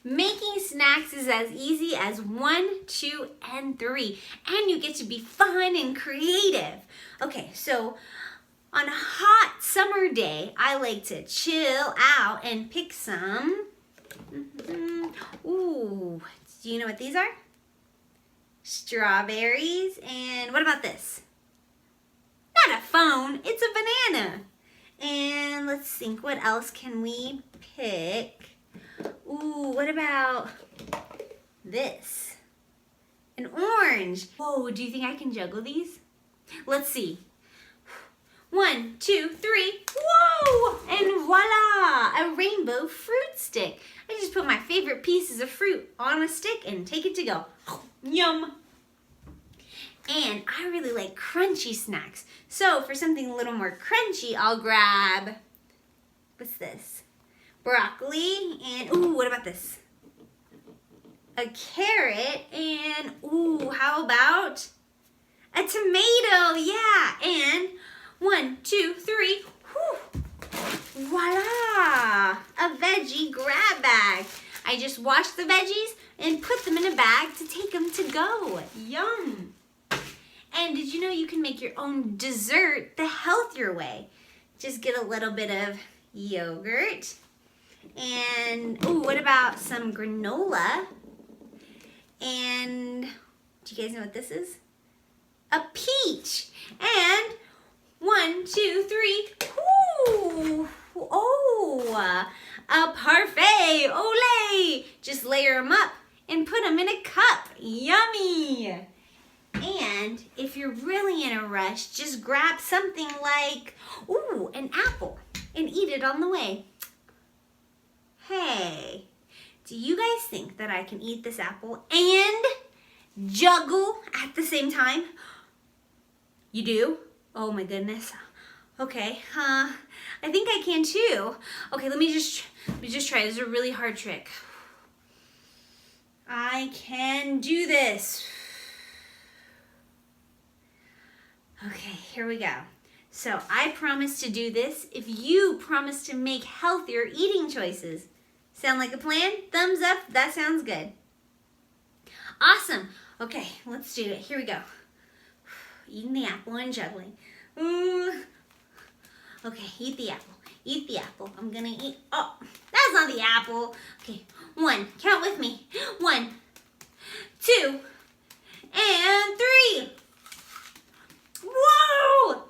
Making snacks is as easy as 1, 2, and 3. And you get to be fun and creative. Okay, so on a hot summer day, I like to chill out and pick some. Ooh, do you know what these are? Strawberries. And what about this? Not a phone, it's a banana. And let's think, what else can we pick? Ooh, what about this? An orange. Whoa, do you think I can juggle these? Let's see. 1, 2, 3. Whoa! And voila! A rainbow fruit stick. I just put my favorite pieces of fruit on a stick and take it to go. Yum! And I really like crunchy snacks. So for something a little more crunchy, I'll grab, what's this? Broccoli and, ooh, what about this? A carrot and, ooh, how about a tomato? Yeah, and 1, 2, 3, whew, voila, a veggie grab bag. I just wash the veggies and put them in a bag to take them to go. Yum. And did you know you can make your own dessert the healthier way? Just get a little bit of yogurt. And, ooh, what about some granola? And do you guys know what this is? A peach. And 1, 2, 3, ooh, oh, a parfait, ole. Just layer them up and put them in a cup. Yummy. And if you're really in a rush, just grab something like, ooh, an apple and eat it on the way. Hey, do you guys think that I can eat this apple and juggle at the same time? You do? Oh my goodness. Okay, I think I can too. Okay, let me just try. This is a really hard trick. I can do this. Okay, here we go. So I promise to do this if you promise to make healthier eating choices. Sound like a plan? Thumbs up, that sounds good. Awesome. Okay, let's do it. Here we go. Eating the apple and juggling. Ooh. Okay, eat the apple. Eat the apple. I'm gonna eat, oh, that's not the apple. Okay, 1, count with me. 1, 2, and 3. Whoa!